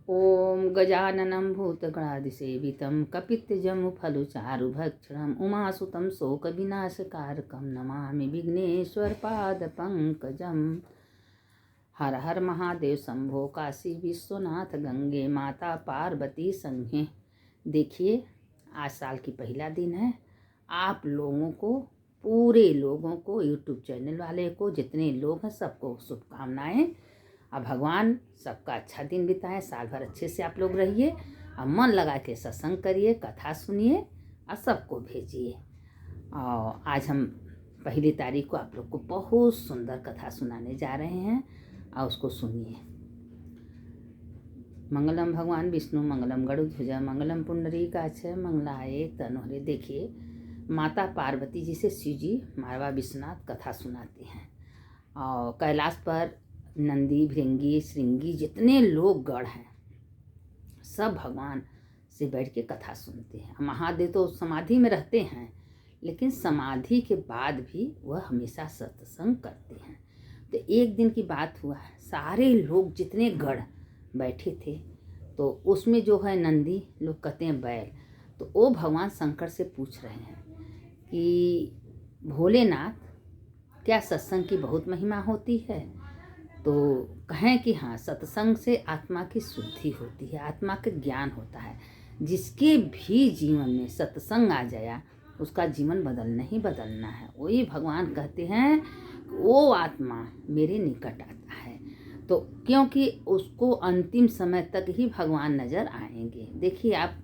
ॐ गजाननं भूतगणादिसेवितं कपित्थजम्बूफलचारुभक्षणम् उमासुतं शोकविनाशकारकं नमामि विघ्नेश्वरपादपङ्कजम्। हर हर महादेव शंभो काशी विश्वनाथ गंगे माता पार्वती संघे। देखिए, आज साल की पहला दिन है। आप लोगों को, पूरे लोगों को, यूट्यूब चैनल वाले को, जितने लोग हैं सबको शुभकामनाएं। अब भगवान सबका अच्छा दिन बिताएं, साल भर अच्छे से आप लोग रहिए और मन लगा के सत्संग करिए, कथा सुनिए और सबको भेजिए। और आज हम पहली तारीख को आप लोग को बहुत सुंदर कथा सुनाने जा रहे हैं और उसको सुनिए। मंगलम भगवान विष्णु मंगलम गरुड़ध्वज मंगलम पुंडरीकाक्ष मंगलाय तनोहरे। देखिए, माता पार्वती जी से शिव जी मारवा विश्वनाथ कथा सुनाते हैं और कैलाश पर नंदी भृंगी श्रृंगी जितने लोग गढ़ हैं सब भगवान से बैठ के कथा सुनते हैं। महादेव तो समाधि में रहते हैं, लेकिन समाधि के बाद भी वह हमेशा सत्संग करते हैं। तो एक दिन की बात हुआ, सारे लोग जितने गढ़ बैठे थे तो उसमें जो है नंदी लोग कहते हैं बैल, तो वो भगवान शंकर से पूछ रहे हैं कि भोलेनाथ, क्या सत्संग की बहुत महिमा होती है? तो कहें कि हाँ, सत्संग से आत्मा की शुद्धि होती है, आत्मा का ज्ञान होता है। जिसके भी जीवन में सत्संग आ जाया उसका जीवन बदलना ही बदलना है। वही भगवान कहते हैं वो आत्मा मेरे निकट आता है, तो क्योंकि उसको अंतिम समय तक ही भगवान नज़र आएंगे। देखिए, आप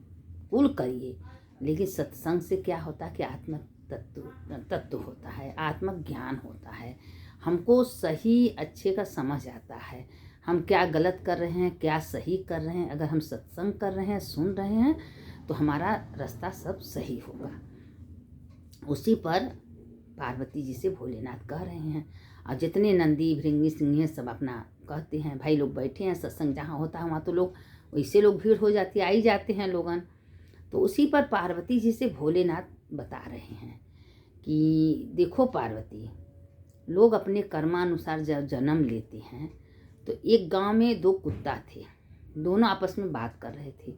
कुल करिए, लेकिन सत्संग से क्या होता है कि आत्मा तत्व होता है, आत्मा ज्ञान होता है। हमको सही अच्छे का समझ आता है, हम क्या गलत कर रहे हैं, क्या सही कर रहे हैं। अगर हम सत्संग कर रहे हैं, सुन रहे हैं, तो हमारा रास्ता सब सही होगा। उसी पर पार्वती जी से भोलेनाथ कह रहे हैं और जितने नंदी भृंगी सिंह सब अपना कहते हैं, भाई लोग बैठे हैं, सत्संग जहाँ होता है वहाँ तो लोग वैसे लोग भीड़ हो जाती है, आ ही जाते हैं लोगन। तो उसी पर पार्वती जी से भोलेनाथ बता रहे हैं कि देखो पार्वती, लोग अपने कर्मानुसार जब जन्म लेते हैं तो एक गांव में दो कुत्ता थे, दोनों आपस में बात कर रहे थे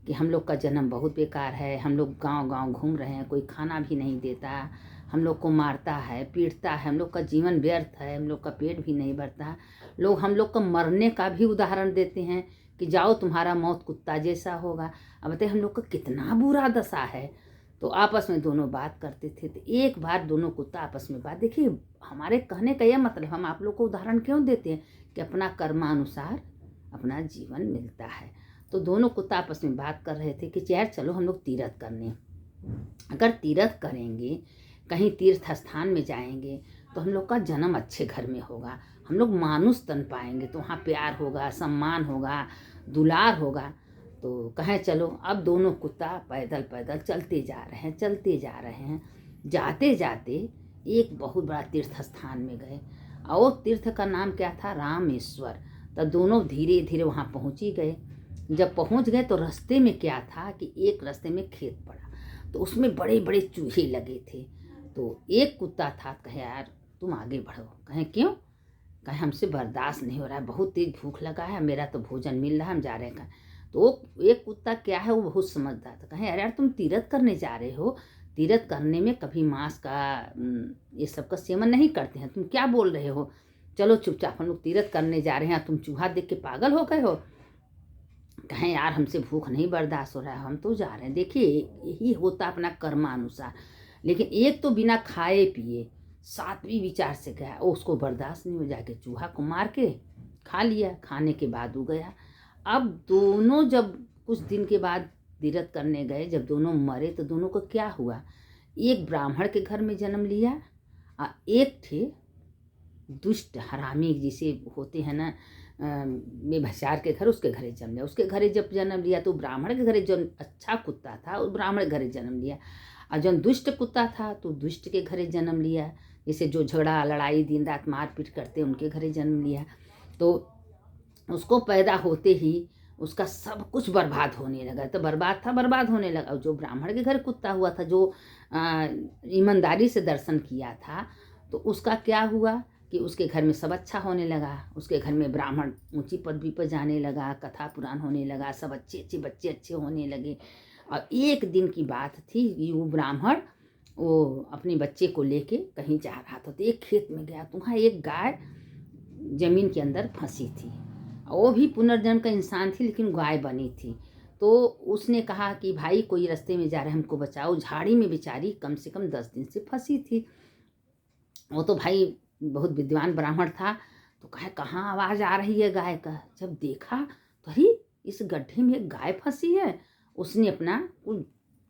कि हम लोग का जन्म बहुत बेकार है, हम लोग गांव गांव घूम रहे हैं, कोई खाना भी नहीं देता, हम लोग को मारता है, पीटता है, हम लोग का जीवन व्यर्थ है, हम लोग का पेट भी नहीं भरता। लोग हम लोग का मरने का भी उदाहरण देते हैं कि जाओ तुम्हारा मौत कुत्ता जैसा होगा। अब बताइए हम लोग का कितना बुरा दशा है। तो आपस में दोनों बात करते थे। तो एक बार दोनों कुत्ता आपस में बात, देखिए हमारे कहने का यह मतलब, हम आप लोग को उदाहरण क्यों देते हैं कि अपना कर्मानुसार अपना जीवन मिलता है। तो दोनों कुत्ता आपस में बात कर रहे थे कि यार चलो हम लोग तीर्थ करने, अगर तीर्थ करेंगे, कहीं तीर्थ स्थान में जाएंगे तो हम लोग का जन्म अच्छे घर में होगा, हम लोग मानुष तन पाएंगे, तो वहाँ प्यार होगा, सम्मान होगा, दुलार होगा। तो कहें चलो। अब दोनों कुत्ता पैदल पैदल चलते जा रहे हैं। जाते जाते एक बहुत बड़ा तीर्थ स्थान में गए और तीर्थ का नाम क्या था? रामेश्वर। तो दोनों धीरे धीरे वहाँ पहुँच ही गए। जब पहुँच गए तो रास्ते में क्या था कि एक रास्ते में खेत पड़ा, तो उसमें बड़े बड़े चूहे लगे थे। तो एक कुत्ता था, कहे यार तुम आगे बढ़ो। कहें क्यों? कहे हमसे बर्दाश्त नहीं हो रहा है, बहुत तेज भूख लगा है, मेरा तो भोजन मिल रहा है, हम जा रहे हैं। तो एक कुत्ता क्या है, वो बहुत समझदार था। कहे अरे यार तुम तीर्थ करने जा रहे हो, तीर्थ करने में कभी मांस का ये सब का सेवन नहीं करते हैं, तुम क्या बोल रहे हो? चलो चुपचाप, हम लोग तीर्थ करने जा रहे हैं, तुम चूहा देख के पागल हो गए हो? कहें यार हमसे भूख नहीं बर्दाश्त हो रहा है, हम तो जा रहे हैं। देखिए यही होता अपना कर्मानुसार। लेकिन एक तो बिना खाए पिए सात्विक विचार से गया, उसको बर्दाश्त नहीं हो, जाके चूहा को मार के खा लिया। खाने के बाद वो गया। अब दोनों जब कुछ दिन के बाद तीर्थ करने गए, जब दोनों मरे तो दोनों को क्या हुआ, एक ब्राह्मण के घर में जन्म लिया और एक थे दुष्ट हरामी जिसे होते हैं ना में भसार के घर, उसके घरे जन्म लिया। उसके घरे जब जन्म लिया तो ब्राह्मण के घरे जो अच्छा कुत्ता था उस ब्राह्मण के घरे जन्म लिया, और जो दुष्ट कुत्ता था तो दुष्ट के घरे जन्म लिया। जैसे जो झगड़ा लड़ाई दिन रात मारपीट करते उनके घरे जन्म लिया। तो उसको पैदा होते ही उसका सब कुछ बर्बाद होने लगा। तो बर्बाद होने लगा। और जो ब्राह्मण के घर कुत्ता हुआ था, जो ईमानदारी से दर्शन किया था, तो उसका क्या हुआ कि उसके घर में सब अच्छा होने लगा, उसके घर में ब्राह्मण ऊंची पदवी पर जाने लगा, कथा पुराण होने लगा, सब अच्छे अच्छे बच्चे अच्छे होने लगे। और एक दिन की बात थी कि वो ब्राह्मण वो अपने बच्चे को लेके कहीं जा रहा था, तो एक खेत में गया तो वहाँ एक गाय जमीन के अंदर फंसी थी। वो भी पुनर्जन्म का इंसान थी लेकिन गाय बनी थी। तो उसने कहा कि भाई कोई रास्ते में जा रहे हैं, हमको बचाओ। झाड़ी में बेचारी कम से कम 10 दिन से फंसी थी। वो तो भाई बहुत विद्वान ब्राह्मण था, तो कहे कहाँ आवाज़ आ रही है गाय का। जब देखा तो अरे इस गड्ढे में एक गाय फंसी है। उसने अपना कुल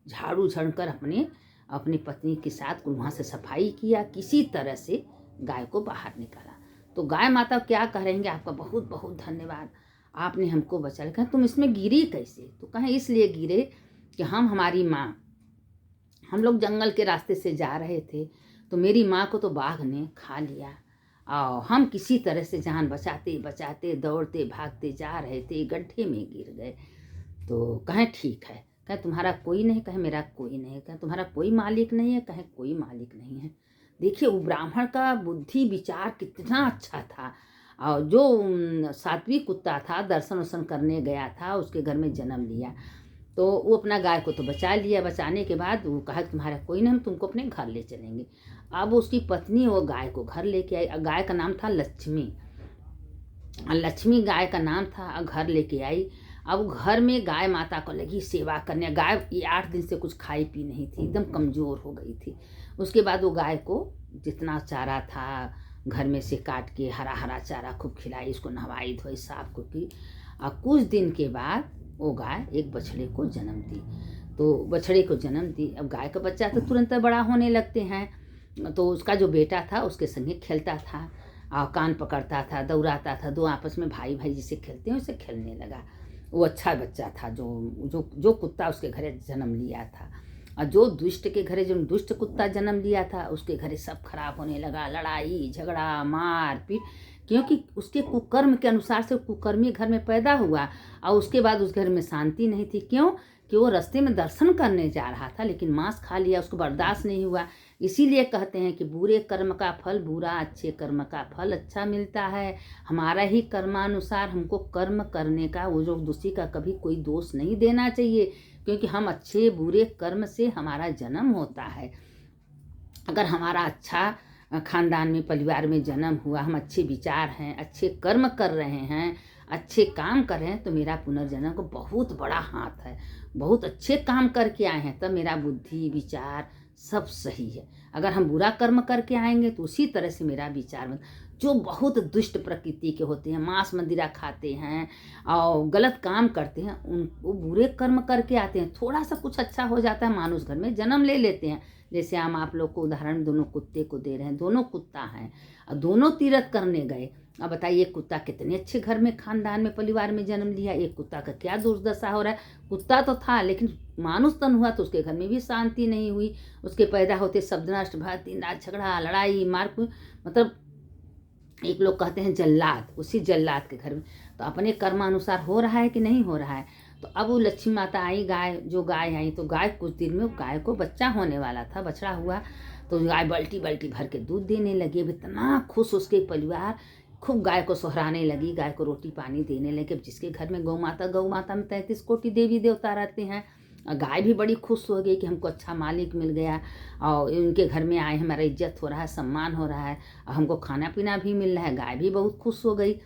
झाड़ू झड़कर अपनी पत्नी के साथ कुल वहाँ से सफाई किया, किसी तरह से गाय को बाहर निकाला। तो गाय माता क्या कहेंगे, आपका बहुत बहुत धन्यवाद, आपने हमको बचा। कहें तुम इसमें गिरी कैसे? तो कहें इसलिए गिरे कि हमारी माँ, हम लोग जंगल के रास्ते से जा रहे थे, तो मेरी माँ को तो बाघ ने खा लिया और हम किसी तरह से जान बचाते बचाते दौड़ते भागते जा रहे थे, गड्ढे में गिर गए। तो कहें ठीक है। कहें तुम्हारा कोई नहीं? कहे मेरा कोई नहीं। कहें तुम्हारा कोई मालिक नहीं है? कहें कोई मालिक नहीं है। देखिए वो ब्राह्मण का बुद्धि विचार कितना अच्छा था। और जो सात्विक कुत्ता था, दर्शन वर्शन करने गया था, उसके घर में जन्म लिया, तो वो अपना गाय को तो बचा लिया। बचाने के बाद वो कहा तुम्हारा कोई नहीं, हम तुमको अपने घर ले चलेंगे। अब उसकी पत्नी वो गाय को घर लेके आई। गाय का नाम था लक्ष्मी, लक्ष्मी गाय का नाम था। घर लेके आई। अब घर में गाय माता को लगी सेवा करने। गाय ये 8 दिन से कुछ खाई पी नहीं थी, एकदम कमज़ोर हो गई थी। उसके बाद वो गाय को जितना चारा था घर में से काट के हरा हरा चारा खूब खिलाई, इसको नहवाई धोई साफ को की। और कुछ दिन के बाद वो गाय एक बछड़े को जन्म दी। तो बछड़े को जन्म दी। अब गाय का बच्चा तो तुरंत बड़ा होने लगते हैं, तो उसका जो बेटा था उसके संगे खेलता था और कान पकड़ता था, दौड़ाता था, दो आपस में भाई भाई जिसे खेलते हैं उसे खेलने लगा। वो अच्छा बच्चा था जो जो जो कुत्ता उसके घरे जन्म लिया था। और जो दुष्ट के घरे जो दुष्ट कुत्ता जन्म लिया था उसके घरे सब खराब होने लगा, लड़ाई झगड़ा मार पीट, क्योंकि उसके कुकर्म के अनुसार से कुकर्मी घर में पैदा हुआ। और उसके बाद उस घर में शांति नहीं थी। क्यों? कि वो रास्ते में दर्शन करने जा रहा था लेकिन मांस खा लिया, उसको बर्दाश्त नहीं हुआ। इसीलिए कहते हैं कि बुरे कर्म का फल बुरा, अच्छे कर्म का फल अच्छा मिलता है। हमारा ही कर्मानुसार हमको कर्म करने का, वो जो दूसरी का कभी कोई दोष नहीं देना चाहिए, क्योंकि हम अच्छे बुरे कर्म से हमारा जन्म होता है। अगर हमारा अच्छा खानदान में परिवार में जन्म हुआ, हम अच्छे विचार हैं, अच्छे कर्म कर रहे हैं, अच्छे काम कर रहे हैं, तो मेरा पुनर्जन्म को बहुत बड़ा हाथ है। बहुत अच्छे काम करके आए हैं तब मेरा बुद्धि विचार सब सही है। अगर हम बुरा कर्म करके आएंगे तो उसी तरह से मेरा विचार जो बहुत दुष्ट प्रकृति के होते हैं, मांस मदिरा खाते हैं और गलत काम करते हैं, उन वो बुरे कर्म करके आते हैं। थोड़ा सा कुछ अच्छा हो जाता है, मानुष घर में जन्म ले लेते हैं। जैसे हम आप लोग को उदाहरण दोनों कुत्ते को दे रहे हैं, दोनों कुत्ता हैं और दोनों तीर्थ करने गए। अब बताइए एक कुत्ता कितने अच्छे घर में खानदान में परिवार में जन्म लिया, एक कुत्ता का क्या दुर्दशा हो रहा है। कुत्ता तो था लेकिन मानुष तन हुआ तो उसके घर में भी शांति नहीं हुई। उसके पैदा होते शब्द नष्ट भय, दिन रात झगड़ा लड़ाई मारपीट, मतलब एक लोग कहते हैं जल्लाद, उसी जल्लाद के घर में। तो अपने कर्मानुसार हो रहा है कि नहीं हो रहा है। तो अब वो लक्ष्मी माता आई, गाय आई, तो गाय कुछ दिन में गाय को बच्चा होने वाला था, बछड़ा हुआ। तो गाय बल्टी बल्टी भर के दूध देने लगी। अब इतना खुश उसके परिवार, खूब गाय को सोहराने लगी, गाय को रोटी पानी देने लगे। जिसके घर में गौ माता में 33 कोटि देवी देवता रहते हैं। गाय भी बड़ी खुश हो गई कि हमको अच्छा मालिक मिल गया और उनके घर में आए, हमारा इज्जत हो रहा है, सम्मान हो रहा है और हमको खाना पीना भी मिल रहा है। गाय भी बहुत खुश हो गई।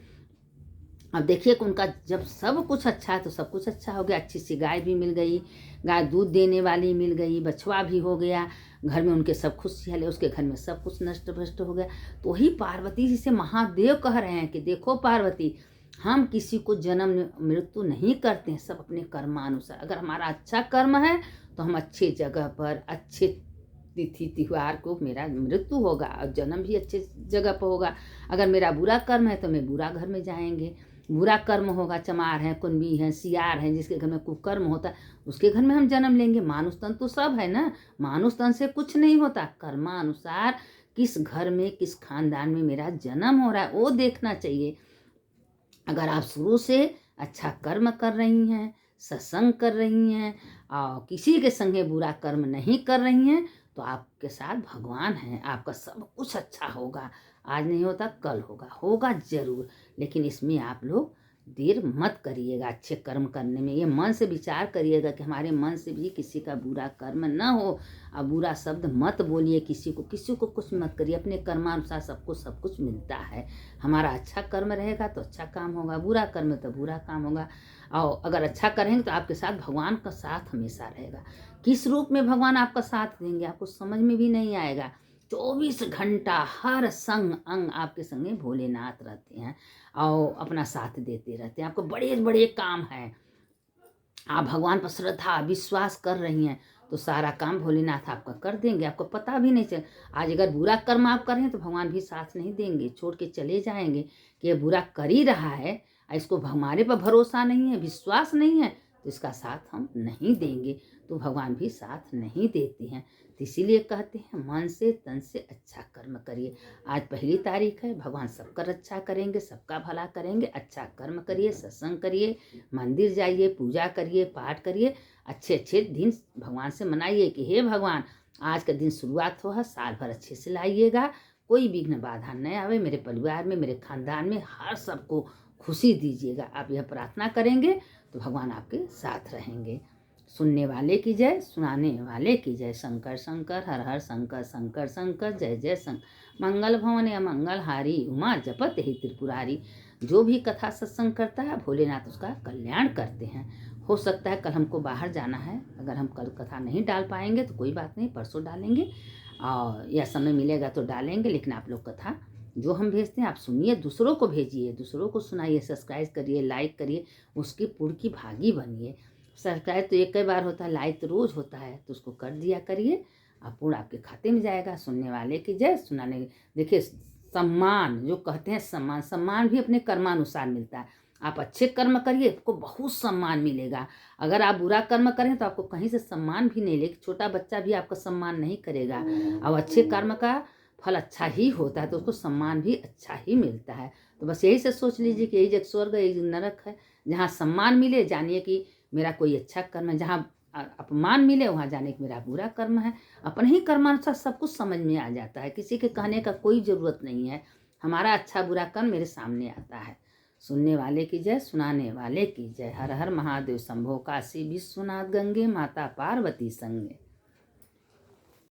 अब देखिए कि उनका जब सब कुछ अच्छा है तो सब कुछ अच्छा हो गया। अच्छी सी गाय भी मिल गई, गाय दूध देने वाली मिल गई, बछवा भी हो गया, घर में उनके सब खुशहाल है। उसके घर में सब कुछ नष्ट भ्रष्ट हो गया। तो वही पार्वती जी से महादेव कह रहे हैं कि देखो पार्वती, हम किसी को जन्म मृत्यु नहीं करते हैं, सब अपने कर्मानुसार। अगर हमारा अच्छा कर्म है तो हम अच्छे जगह पर अच्छे तिथि त्योहार को मेरा मृत्यु होगा और जन्म भी अच्छे जगह पर होगा। अगर मेरा बुरा कर्म है तो मैं बुरा घर में जाएंगे। बुरा कर्म होगा, चमार हैं, कुंभी हैं, सियार हैं, जिसके घर में कुकर्म होता है उसके घर में हम जन्म लेंगे। मानुष तन तो सब है ना, मानुष तन से कुछ नहीं होता। कर्मानुसार किस घर में किस खानदान में मेरा जन्म हो रहा है वो देखना चाहिए। अगर आप शुरू से अच्छा कर्म कर रही हैं, सत्संग कर रही हैं और किसी के संगे बुरा कर्म नहीं कर रही हैं तो आपके साथ भगवान हैं, आपका सब कुछ अच्छा होगा। आज नहीं होता कल होगा, होगा ज़रूर, लेकिन इसमें आप लोग देर मत करिएगा अच्छे कर्म करने में। ये मन से विचार करिएगा कि हमारे मन से भी किसी का बुरा कर्म न हो, और बुरा शब्द मत बोलिए किसी को कुछ मत करिए। अपने कर्मानुसार सबको सब कुछ मिलता है। हमारा अच्छा कर्म रहेगा तो अच्छा काम होगा, बुरा कर्म तो बुरा काम होगा। और अगर अच्छा करेंगे तो आपके साथ भगवान का साथ हमेशा रहेगा। किस रूप में भगवान आपका साथ देंगे आपको समझ में भी नहीं आएगा। 24 घंटा हर संग अंग आपके संगे भोलेनाथ रहते हैं और अपना साथ देते रहते हैं। आपको बड़े बड़े काम हैं, आप भगवान पर श्रद्धा विश्वास कर रही हैं तो सारा काम भोलेनाथ आपका कर देंगे, आपको पता भी नहीं चल। आज अगर बुरा कर्म आप कर रहे हैं तो भगवान भी साथ नहीं देंगे, छोड़ के चले जाएंगे कि ये बुरा कर ही रहा है, इसको हमारे पर भरोसा नहीं है, विश्वास नहीं है, तो इसका साथ हम नहीं देंगे, तो भगवान भी साथ नहीं देते हैं। तो इसीलिए कहते हैं मन से तन से अच्छा कर्म करिए। आज 1 तारीख है, भगवान सबका रक्षा करेंगे, सबका भला करेंगे। अच्छा कर्म करिए, सत्संग करिए, मंदिर जाइए, पूजा करिए, पाठ करिए, अच्छे अच्छे दिन भगवान से मनाइए कि हे भगवान आज का दिन शुरुआत हो है, साल भर अच्छे से लाइएगा, कोई विघ्न बाधा न आवे मेरे परिवार में, मेरे खानदान में, हर सबको खुशी दीजिएगा। आप यह प्रार्थना करेंगे तो भगवान आपके साथ रहेंगे। सुनने वाले की जय, सुनाने वाले की जय। शंकर शंकर हर हर शंकर, शंकर शंकर जय जय शंकर। मंगल भवन या मंगल हारी, उमा जपत ही त्रिपुरारी। जो भी कथा सत्संग करता है भोलेनाथ उसका कल्याण करते हैं। हो सकता है कल हमको बाहर जाना है, अगर हम कल कथा नहीं डाल पाएंगे तो कोई बात नहीं, परसों डालेंगे, और या समय मिलेगा तो डालेंगे। लेकिन आप लोग कथा जो हम भेजते हैं आप सुनिए, दूसरों को भेजिए, दूसरों को सुनाइए, सब्सक्राइब करिए, लाइक करिए, उसकी पुण्य की भागी बनिए। सब्सक्राइब तो एक ही बार होता है, लाइक तो रोज़ होता है, तो उसको कर दिया करिए, आप पुण्य आपके खाते में जाएगा। सुनने वाले की जय, सुनाने। देखिए सम्मान जो कहते हैं, सम्मान भी अपने कर्मानुसार मिलता है। आप अच्छे कर्म करिए आपको बहुत सम्मान मिलेगा, अगर आप बुरा कर्म करें तो आपको कहीं से सम्मान भी नहीं मिलेगा। छोटा बच्चा भी आपका सम्मान नहीं करेगा, और अच्छे कर्म का फल अच्छा ही होता है तो उसको सम्मान भी अच्छा ही मिलता है। तो बस यही से सोच लीजिए कि यही जग स्वर्ग है, यही नरक है। जहाँ सम्मान मिले जानिए कि मेरा कोई अच्छा कर्म है, जहाँ अपमान मिले वहाँ जाने कि मेरा बुरा कर्म है। अपने ही कर्मानुसार सब कुछ समझ में आ जाता है, किसी के कहने का कोई ज़रूरत नहीं है। हमारा अच्छा बुरा कर्म मेरे सामने आता है। सुनने वाले की जय, सुनाने वाले की जय। हर हर महादेव शंभो, काशी विश्वनाथ गंगे, माता पार्वती संगे।